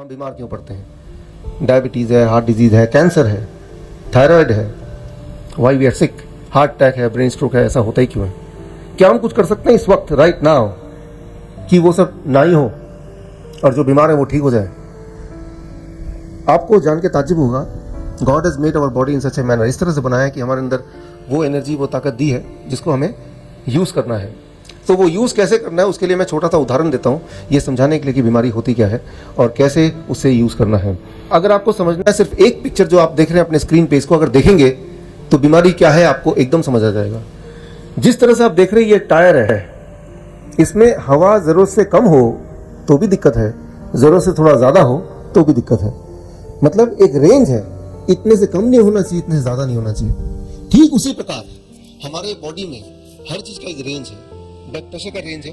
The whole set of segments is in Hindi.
हम बीमार क्यों पड़ते हैं? डायबिटीज़ है, हार्ट डिजीज़ है, कैंसर है, थायराइड है, why we are sick, heart attack है, ब्रेन स्ट्रोक है, ऐसा होता ही क्यों है? क्या हम कुछ कर सकते हैं इस वक्त राइट नाउ कि वो सब ना ही हो और जो बीमार है वो ठीक हो जाए? आपको जान के ताज्जुब होगा, God has made our body in such a manner, इस तरह से बनाया है कि हमारे अंदर वो एनर्जी, वो ताकत दी है जिसको हमें यूज़ करना है। तो वो यूज़ कैसे करना है उसके लिए मैं छोटा सा उदाहरण देता हूँ, ये समझाने के लिए कि बीमारी होती क्या है और कैसे उससे यूज़ करना है। अगर आपको समझना है, सिर्फ एक पिक्चर जो आप देख रहे हैं अपने स्क्रीन पे, इसको अगर देखेंगे तो बीमारी क्या है आपको एकदम समझ आ जाएगा। जिस तरह से आप देख रहे हैं ये टायर है, इसमें हवा ज़रूरत से कम हो तो भी दिक्कत है, ज़रूरत से थोड़ा ज़्यादा हो तो भी दिक्कत है। मतलब एक रेंज है, इतने से कम नहीं होना चाहिए, इतने से ज़्यादा नहीं होना चाहिए। ठीक उसी प्रकार हमारे बॉडी में हर चीज़ का एक रेंज है। ब्लड प्रेशर का रेंज है,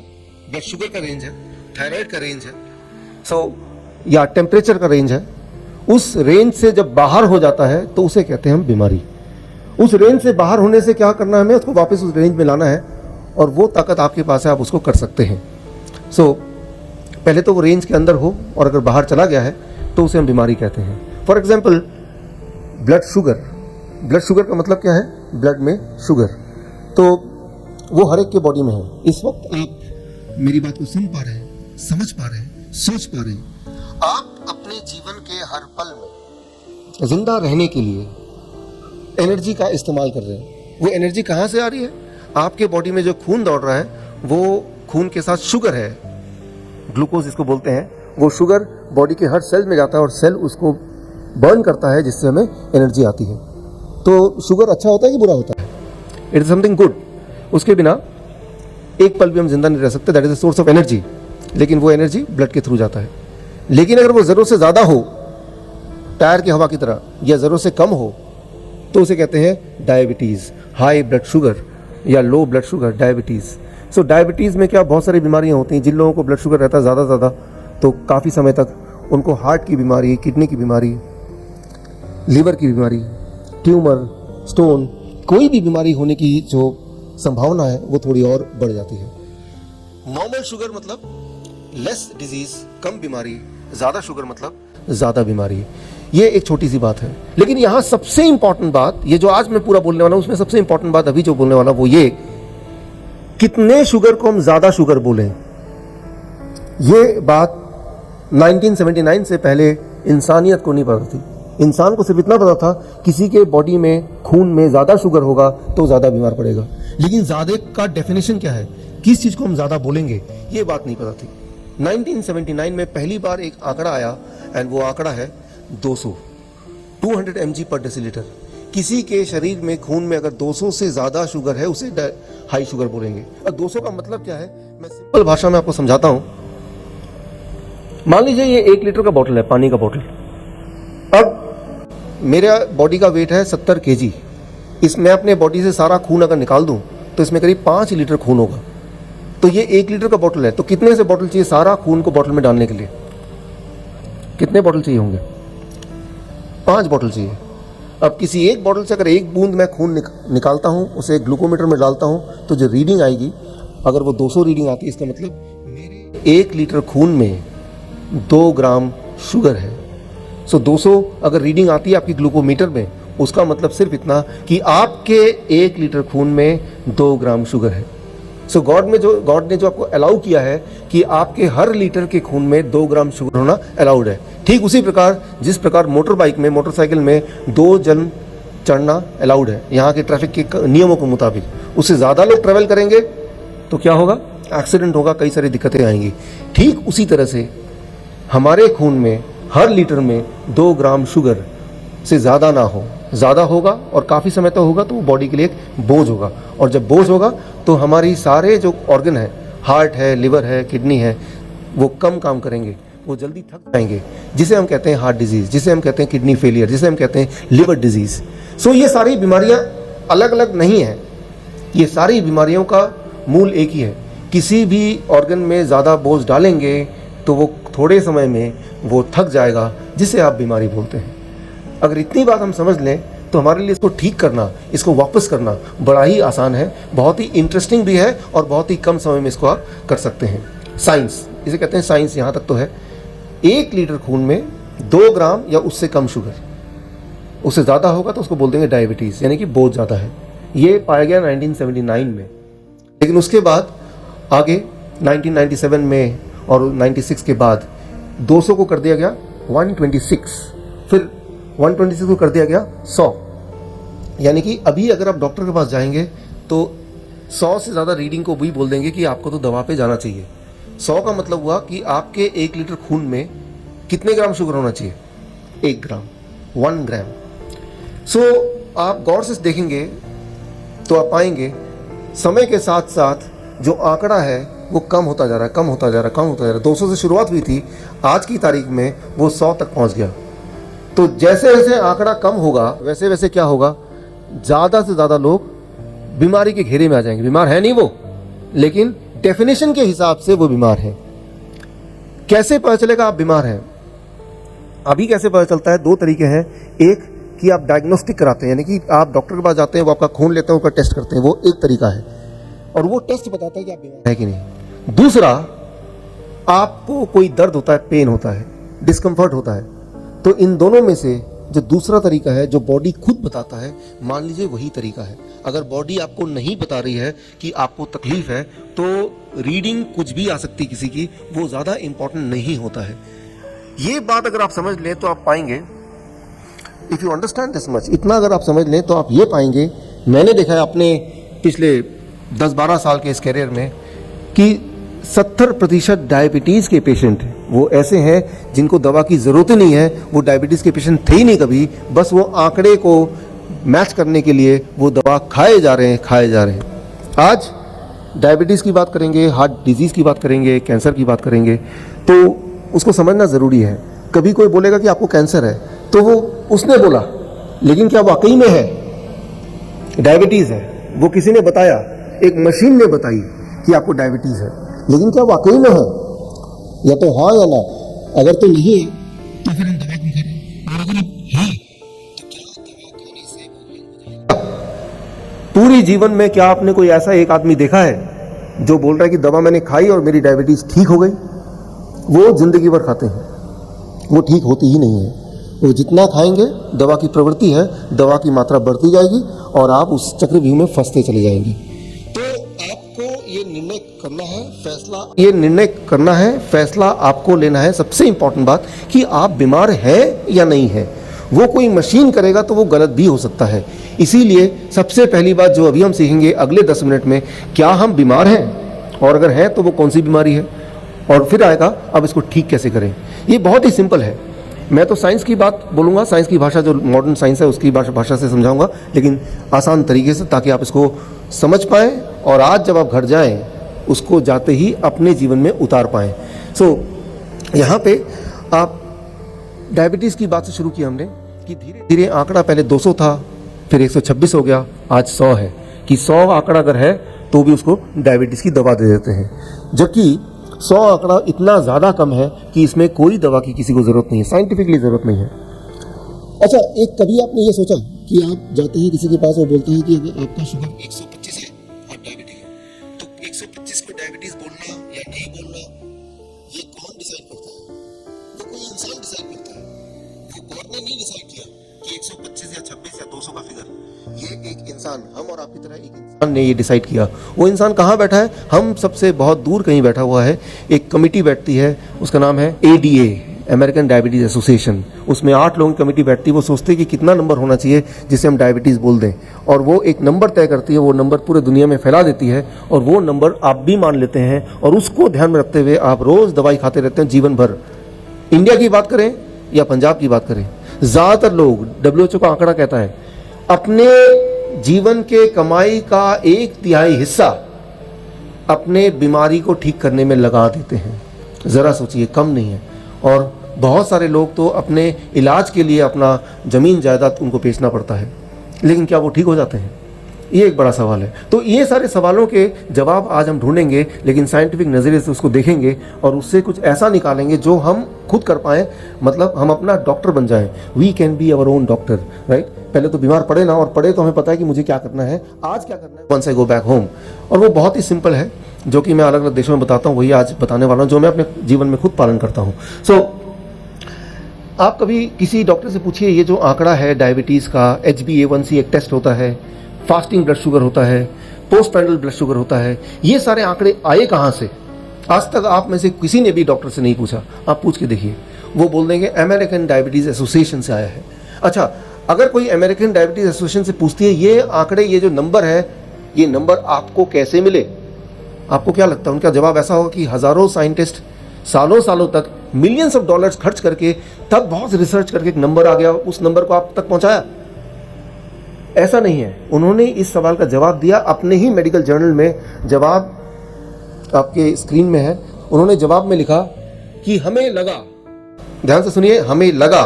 ब्लड शुगर का रेंज है, थायराइड का रेंज है, या टेम्परेचर का रेंज है। उस रेंज से जब बाहर हो जाता है तो उसे कहते हैं हम बीमारी। उस रेंज से बाहर होने से क्या करना है हमें? उसको वापस उस रेंज में लाना है और वो ताकत आपके पास है, आप उसको कर सकते हैं। पहले तो वो रेंज के अंदर हो और अगर बाहर चला गया है तो उसे हम बीमारी कहते हैं। For example blood sugar. Blood sugar का मतलब क्या है? ब्लड में शुगर। तो वो हर एक के बॉडी में है। इस वक्त आप मेरी बात को सुन पा रहे हैं, समझ पा रहे हैं, सोच पा रहे हैं। आप अपने जीवन के हर पल में जिंदा रहने के लिए एनर्जी का इस्तेमाल कर रहे हैं। वो एनर्जी कहाँ से आ रही है? आपके बॉडी में जो खून दौड़ रहा है वो खून के साथ शुगर है, ग्लूकोज इसको बोलते हैं। वो शुगर बॉडी के हर सेल में जाता है और सेल उसको बर्न करता है जिससे हमें एनर्जी आती है। तो शुगर अच्छा होता है कि बुरा होता है? It is something good. उसके बिना एक पल भी हम जिंदा नहीं रह सकते। That is the source of energy. लेकिन वो एनर्जी ब्लड के थ्रू जाता है। लेकिन अगर वो ज़रूरत से ज़्यादा हो, टायर की हवा की तरह, या ज़रूरत से कम हो, तो उसे कहते हैं डायबिटीज़, हाई ब्लड शुगर या low blood sugar, diabetes. Diabetes में क्या बहुत सारी बीमारियां होती हैं। जिन लोगों को ब्लड शुगर रहता है ज़्यादा तो काफ़ी समय तक उनको हार्ट की बीमारी, किडनी की बीमारी, लीवर की बीमारी, ट्यूमर, स्टोन, कोई भी बीमारी होने की जो संभावना है वो थोड़ी और बढ़ जाती है। नॉर्मल शुगर मतलब लेस डिजीज, कम बीमारी, ज़्यादा शुगर मतलब ज़्यादा बीमारी। ये एक छोटी सी बात है। लेकिन यहाँ सबसे इंपॉर्टेंट बात, ये जो आज मैं पूरा बोलने वाला हूँ उसमें सबसे इंपॉर्टेंट बात अभी जो बोलने वाला वो ये, कितने शुगर को हम ज़्यादा शुगर बोलें। ये बात 1979 से पहले इंसानियत को नहीं पता थी। इंसान को सिर्फ इतना पता था किसी के बॉडी में, खून में ज़्यादा शुगर होगा तो ज़्यादा बीमार पड़ेगा। लेकिन ज़्यादा का डेफिनेशन क्या है, किस चीज़ को हम ज़्यादा बोलेंगे, ये बात नहीं पता थी। 1979 में पहली बार एक आंकड़ा आया एंड वो आंकड़ा है 200 mg पर डेसीलीटर। किसी के शरीर में, खून में अगर 200 से ज़्यादा शुगर है उसे हाई शुगर बोलेंगे। और 200 का मतलब क्या है, मैं सिंपल भाषा में आपको समझाता हूँ। मान लीजिए ये 1 लीटर का बॉटल है, पानी का बॉटल। अब मेरा बॉडी का वेट है 70 kg। इसमें अपने बॉडी से सारा खून अगर निकाल दूं तो इसमें करीब 5 लीटर खून होगा। तो ये 1 लीटर का बॉटल है, तो कितने से बॉटल चाहिए सारा खून को बॉटल में डालने के लिए? कितने बॉटल चाहिए होंगे? 5 बॉटल चाहिए। अब किसी एक बॉटल से अगर एक बूंद मैं खून निकालता हूँ, उसे ग्लूकोमीटर में डालता हूँ, तो जो रीडिंग आएगी, अगर वो 200 रीडिंग आती है, इसका मतलब मेरे 1 लीटर खून में 2 ग्राम शुगर है। 200 अगर रीडिंग आती है आपकी ग्लूकोमीटर में, उसका मतलब सिर्फ इतना कि आपके 1 लीटर खून में 2 ग्राम शुगर है। गॉड ने जो आपको अलाउ किया है कि आपके हर लीटर के खून में 2 ग्राम शुगर होना अलाउड है। ठीक उसी प्रकार जिस प्रकार मोटरसाइकिल में 2 जन चढ़ना अलाउड है यहाँ के ट्रैफिक के नियमों के मुताबिक। उससे ज़्यादा लोग ट्रैवल करेंगे तो क्या होगा? एक्सीडेंट होगा, कई सारी दिक्कतें आएंगी। ठीक उसी तरह से हमारे खून में हर लीटर में 2 ग्राम शुगर से ज़्यादा ना हो। ज़्यादा होगा और काफ़ी समय तक होगा तो वो बॉडी के लिए एक बोझ होगा। और जब बोझ होगा तो हमारी सारे जो ऑर्गन है, हार्ट है, लिवर है, किडनी है, वो कम काम करेंगे, वो जल्दी थक जाएंगे, जिसे हम कहते हैं हार्ट डिजीज़, जिसे हम कहते हैं किडनी फेलियर, जिसे हम कहते हैं लिवर डिजीज़। ये सारी बीमारियाँ अलग अलग नहीं हैं। ये सारी बीमारियों का मूल एक ही है। किसी भी ऑर्गन में ज़्यादा बोझ डालेंगे तो वो थोड़े समय में वो थक जाएगा, जिसे आप बीमारी बोलते हैं। अगर इतनी बात हम समझ लें तो हमारे लिए इसको ठीक करना, इसको वापस करना बड़ा ही आसान है, बहुत ही इंटरेस्टिंग भी है और बहुत ही कम समय में इसको आप कर सकते हैं। साइंस, इसे कहते हैं साइंस, यहाँ तक तो है। 1 लीटर खून में 2 ग्राम या उससे कम शुगर, उससे ज़्यादा होगा तो उसको बोल देंगे डायबिटीज़, यानी कि बहुत ज़्यादा है। ये पाया गया 1979 में, लेकिन उसके बाद आगे 1997 में और 96 के बाद 200 को कर दिया गया 126, फिर 126 को कर दिया गया 100। यानी कि अभी अगर आप डॉक्टर के पास जाएंगे तो 100 से ज़्यादा रीडिंग को भी बोल देंगे कि आपको तो दवा पे जाना चाहिए। 100 का मतलब हुआ कि आपके 1 लीटर खून में कितने ग्राम शुगर होना चाहिए? 1 ग्राम, 1 ग्राम। सो आप गौर से देखेंगे तो आप पाएंगे समय के साथ साथ जो आंकड़ा है वो कम होता जा रहा है, कम होता जा रहा है, कम होता जा रहा है। 200 से शुरुआत हुई थी, आज की तारीख में वो 100 तक पहुंच गया। तो जैसे जैसे आंकड़ा कम होगा वैसे वैसे क्या होगा, ज़्यादा से ज़्यादा लोग बीमारी के घेरे में आ जाएंगे। बीमार है नहीं वो, लेकिन डेफिनेशन के हिसाब से वो बीमार है। कैसे पता चलेगा आप बीमार हैं? अभी कैसे पता चलता है? 2 तरीके हैं। एक कि आप डायग्नोस्टिक कराते हैं, यानी कि आप डॉक्टर के पास जाते हैं, वो आपका खून लेते हैं, ऊपर टेस्ट करते हैं, वो एक तरीका है और वो टेस्ट बताता है कि आप बीमार है कि नहीं। दूसरा, आपको कोई दर्द होता है, पेन होता है, डिस्कम्फर्ट होता है, तो इन दोनों में से जो दूसरा तरीका है जो बॉडी खुद बताता है, मान लीजिए वही तरीका है। अगर बॉडी आपको नहीं बता रही है कि आपको तकलीफ है तो रीडिंग कुछ भी आ सकती है किसी की, वो ज़्यादा इंपॉर्टेंट नहीं होता है। ये बात अगर आप समझ लें तो आप पाएंगे, if you understand this much, इतना अगर आप समझ लें तो आप ये पाएंगे, मैंने देखा है अपने पिछले 10-12 साल के इस करियर में कि 70% डायबिटीज़ के पेशेंट वो ऐसे हैं जिनको दवा की ज़रूरत ही नहीं है, वो डायबिटीज़ के पेशेंट थे ही नहीं कभी, बस वो आंकड़े को मैच करने के लिए वो दवा खाए जा रहे हैं। आज डायबिटीज़ की बात करेंगे, हार्ट डिजीज़ की बात करेंगे, कैंसर की बात करेंगे, तो उसको समझना ज़रूरी है। कभी कोई बोलेगा कि आपको कैंसर है तो वो उसने बोला, लेकिन क्या वाकई में है? डायबिटीज़ है, वो किसी ने बताया, एक मशीन ने बताई कि आपको डायबिटीज़ है, लेकिन क्या वाकई में है? या तो हाँ या ना। अगर तो नहीं है तो फिर हम दवा क्यों करें? और अगर है तो क्या दवा खाने से वो? पूरी जीवन में क्या आपने कोई ऐसा एक आदमी देखा है जो बोल रहा है कि दवा मैंने खाई और मेरी डायबिटीज़ ठीक हो गई? वो जिंदगी भर खाते हैं, वो ठीक होती ही नहीं है। वो जितना खाएंगे, दवा की प्रवृत्ति है, दवा की मात्रा बढ़ती जाएगी और आप उस चक्रव्यूह में फंसते चले जाएंगे। तो आपको ये निर्णय करना है, फैसला आपको लेना है। सबसे इंपॉर्टेंट बात कि आप बीमार हैं या नहीं है। वो कोई मशीन करेगा तो वो गलत भी हो सकता है। इसीलिए सबसे पहली बात जो अभी हम सीखेंगे अगले 10 मिनट में, क्या हम बीमार हैं, और अगर हैं तो वो कौन सी बीमारी है, और फिर आएगा अब इसको ठीक कैसे करें। ये बहुत ही सिंपल है। मैं तो साइंस की बात बोलूँगा, साइंस की भाषा जो मॉडर्न साइंस है उसकी भाषा से समझाऊंगा, लेकिन आसान तरीके से, ताकि आप इसको समझ पाएँ और आज जब आप घर जाएँ उसको जाते ही अपने जीवन में उतार पाएँ। यहाँ पे आप डायबिटीज़ की बात से शुरू की हमने कि धीरे धीरे आंकड़ा पहले 200 था, फिर 126 हो गया, आज 100 है, कि 100 आंकड़ा अगर है तो भी उसको डायबिटीज़ की दवा दे देते हैं, जबकि 100 आंकड़ा इतना ज़्यादा कम है कि इसमें कोई दवा की किसी को ज़रूरत नहीं है, साइंटिफिकली ज़रूरत नहीं है। अच्छा, एक कभी आपने ये सोचा कि आप जाते हैं किसी के पास, वो बोलता है कि अगर आपका शुगर 125 है, आप डायबिटिक है, तो 125 को डायबिटीज़ बोलना या नहीं बोलना, ये कौन डिसाइड करता है? वो कोई इंसान डिसाइड करता है। वो गॉड ने नहीं डिसाइड किया कि 125 या 26 या 200 का फिगर, ये एक इंसान, हम और आपकी तरह एक इंसान ने ये डिसाइड किया। वो इंसान कहाँ बैठा है? हम सबसे बहुत दूर कहीं बैठा हुआ है। एक कमिटी बैठती है, उसका नाम है ADA, अमेरिकन डायबिटीज़ एसोसिएशन। उसमें 8 लोगों की कमेटी बैठती है। वो सोचते हैं कि कितना नंबर होना चाहिए जिसे हम डायबिटीज़ बोल दें, और वो एक नंबर तय करती है। वो नंबर पूरे दुनिया में फैला देती है और वो नंबर आप भी मान लेते हैं, और उसको ध्यान में रखते हुए आप रोज़ दवाई खाते रहते हैं जीवन भर। इंडिया की बात करें या पंजाब की बात करें, ज़्यादातर लोग, WHO का आंकड़ा कहता है, अपने जीवन के कमाई का 1/3 हिस्सा अपने बीमारी को ठीक करने में लगा देते हैं। ज़रा सोचिए, कम नहीं है। और बहुत सारे लोग तो अपने इलाज के लिए अपना ज़मीन जायदाद उनको बेचना पड़ता है, लेकिन क्या वो ठीक हो जाते हैं? ये एक बड़ा सवाल है। तो ये सारे सवालों के जवाब आज हम ढूंढेंगे, लेकिन साइंटिफिक नज़रिए से उसको देखेंगे और उससे कुछ ऐसा निकालेंगे जो हम खुद कर पाएँ, मतलब हम अपना डॉक्टर बन जाएं। We can be our own doctor, right? पहले तो बीमार पड़े ना, और पड़े तो हमें पता है कि मुझे क्या करना है, आज क्या करना है, once I go back home. और वो बहुत ही सिंपल है, जो कि मैं अलग अलग देशों में बताता हूँ, वही आज बताने वाला हूँ, जो मैं अपने जीवन में खुद पालन करता हूँ। आप कभी किसी डॉक्टर से पूछिए, ये जो आंकड़ा है डायबिटीज़ का, HbA1c एक टेस्ट होता है, फास्टिंग ब्लड शुगर होता है, पोस्ट पैरल ब्लड शुगर होता है, ये सारे आंकड़े आए कहाँ से? आज तक आप में से किसी ने भी डॉक्टर से नहीं पूछा, आप पूछ के देखिए, वो बोल देंगे अमेरिकन डायबिटीज़ एसोसिएशन से आया है। अच्छा, अगर कोई अमेरिकन डायबिटीज़ एसोसिएशन से पूछती है ये आंकड़े, ये जो नंबर है, ये नंबर आपको कैसे मिले? आपको क्या लगता है? उनका जवाब ऐसा होगा कि हज़ारों साइंटिस्ट सालों सालों तक मिलियंस ऑफ डॉलर्स खर्च करके तब बहुत रिसर्च करके एक नंबर आ गया, उस नंबर को आप तक पहुंचाया। ऐसा नहीं है। उन्होंने इस सवाल का जवाब दिया अपने ही मेडिकल जर्नल में। जवाब आपके स्क्रीन में है। उन्होंने जवाब में लिखा कि हमें लगा, ध्यान से सुनिए, हमें लगा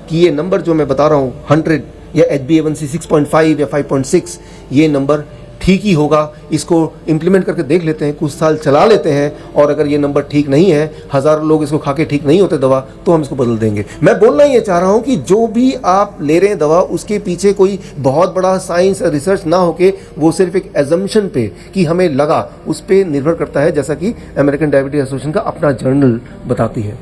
कि ये नंबर जो मैं बता रहा हूँ 100 या HbA1c 6.5 या 5.6, ये नंबर ठीक ही होगा। इसको इम्प्लीमेंट करके देख लेते हैं, कुछ साल चला लेते हैं, और अगर ये नंबर ठीक नहीं है, हज़ारों लोग इसको खा के ठीक नहीं होते दवा, तो हम इसको बदल देंगे। मैं बोलना ये चाह रहा हूँ कि जो भी आप ले रहे हैं दवा, उसके पीछे कोई बहुत बड़ा साइंस रिसर्च ना होके वो सिर्फ एक एजम्पशन पे कि हमें लगा, उस पर निर्भर करता है, जैसा कि अमेरिकन डायबिटीज एसोसिएशन का अपना जर्नल बताती है।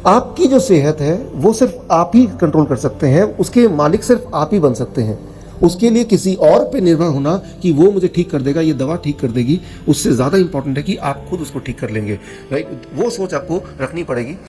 आपकी जो सेहत है वो सिर्फ आप ही कंट्रोल कर सकते हैं, उसके मालिक सिर्फ आप ही बन सकते हैं। उसके लिए किसी और पे निर्भर होना कि वो मुझे ठीक कर देगा, ये दवा ठीक कर देगी, उससे ज़्यादा इंपॉर्टेंट है कि आप खुद उसको ठीक कर लेंगे, राइट? वो सोच आपको रखनी पड़ेगी।